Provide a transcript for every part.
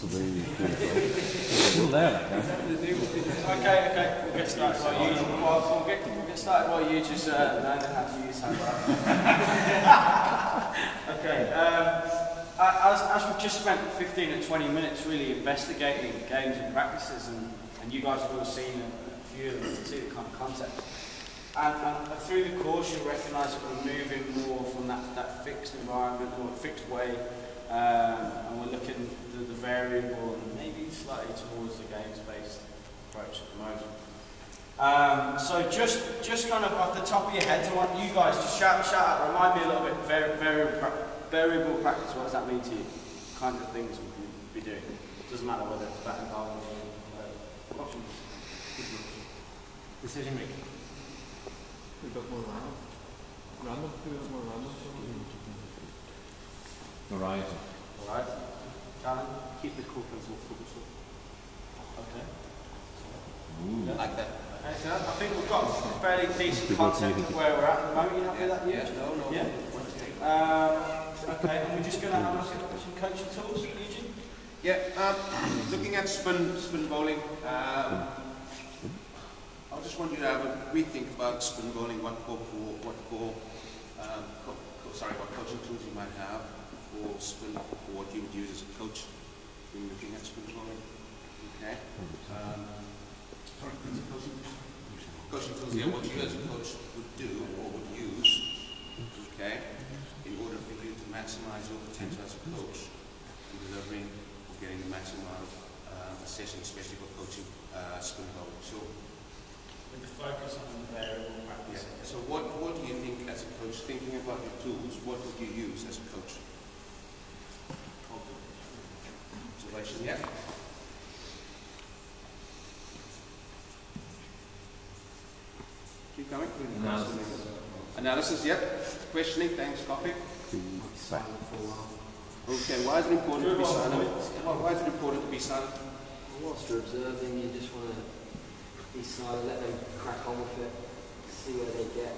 Still there, that guy. Okay. We'll get started while you. We'll get started while you just learn how to use handball. Okay. As we've just spent 15 or 20 minutes really investigating games and practices, and you guys have all seen a few of them to see the kind of concepts. And through the course, you'll recognise that we're moving more from that fixed environment or fixed way, and we're looking at the variable and maybe slightly towards the games-based approach at the moment. So just kind of off the top of your heads, I want you guys to shout out, remind me a little bit, variable practice, what does that mean to you? What kind of things would you be doing? It doesn't matter whether it's batting ball or options. Decision making. We've got more random. Horizon. Alright. Challenge. Keep the core principle focused. Okay. Ooh. Like that. Okay, so I think we've got a fairly decent concept of where we're at the moment. You happy with that? Yeah. No. Yeah. Okay, and we're just going to have a look at some coaching tools, Eugene? Yeah, looking at spin bowling, I just want you to have a rethink about spin bowling, what coaching tools you might have for spin, or what you would use as a coach when looking at spin bowling. Okay. Coaching tools, yeah, what you as a coach would do or would use, okay, in order for you to maximize your potential as a coach in delivering or getting the maximum out of a session, especially for coaching spin bowling. So, with the focus on the variable practice. Yeah. So what do you think as a coach, thinking about your tools, what would you use as a coach? Observation, yeah? Keep going. Analysis, yep. Questioning, thanks, coffee. Okay, why is it important to be silent? Why is it important to be silent? Whilst you're observing, you just want to be silent, let them crack on with it, see where they get,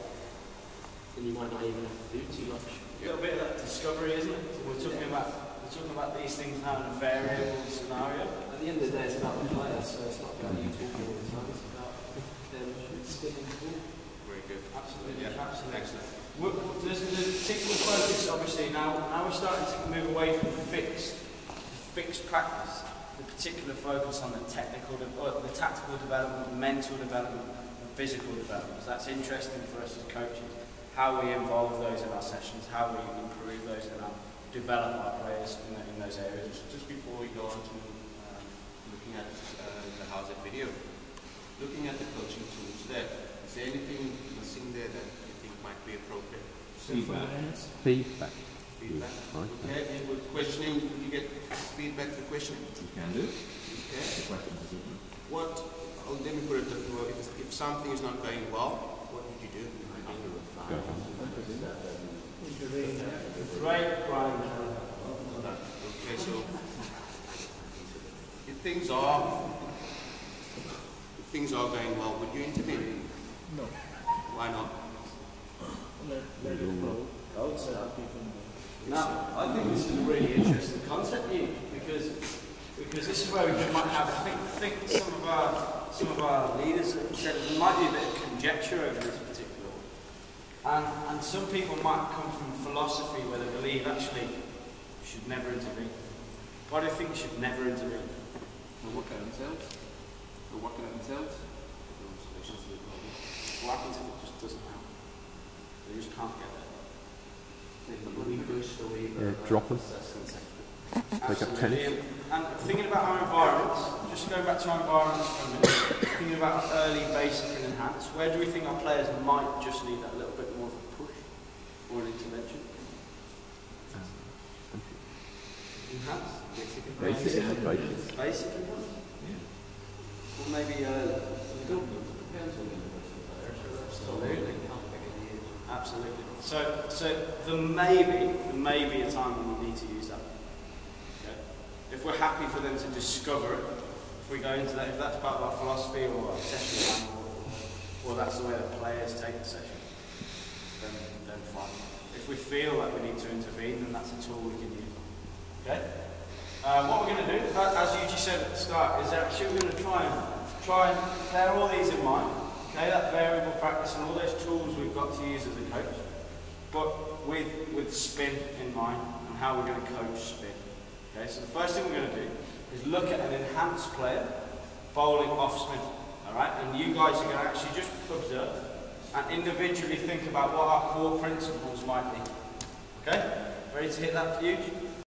and you might not even have to do too much. A little bit of that discovery, isn't it? So we're talking about these things now in a variable scenario. At the end of the day, it's about the player, so it's not about you talking all the time, it's about them spinning the ball. Very good. Absolutely. Yeah, Absolutely. excellent. There's a particular focus, obviously, now we're starting to move away from fixed practice. The particular focus on the tactical development, mental development, and physical development. So that's interesting for us as coaches, how we involve those in our sessions, how we improve those and develop our players in those areas. Just before we go on to looking at the how's it video, looking at the coaching tools there, is there anything missing there that you think might be appropriate? Feedback. Okay, and with questioning, would you get feedback for questioning? You can do. Okay. The question is, Let me put it differently. If something is not going well, what would you do? Great, Brian. Okay, so if things are going well, would you intervene? No. Why not? Let it flow. Now, I think this is a really interesting concept, Ian, because this is where we might have. I think some of our leaders have said there might be a bit of conjecture over this particular one, and some people might come from philosophy where they believe actually we should never intervene. Why do you think we should never intervene? What can it entails? What happens if it just doesn't happen? They just can't get there. drop them. Take up tennis. And thinking about our environments, just going back to our environments for a minute, thinking about early, basic and enhanced, where do we think our players might just need that little bit more of a push or an intervention? Enhanced? Basic. Basic enhanced? Yeah. Or maybe middle? Depends on the Absolutely. Absolutely. So there may be a time when we need to use that. Okay? If we're happy for them to discover it, if we go into that, if that's part of our philosophy or our session plan, or that's the way the players take the session, then fine. If we feel like we need to intervene, then that's a tool we can use. Okay? What we're going to do, as Yuji said at the start, is actually we're going to try and bear all these in mind. Okay, that variable practice and all those tools we've got to use as a coach, but with spin in mind and how we're going to coach spin. Okay, so the first thing we're going to do is look at an enhanced player bowling off spin. All right, and you guys are going to actually just observe and individually think about what our core principles might be. Okay, ready to hit that for you?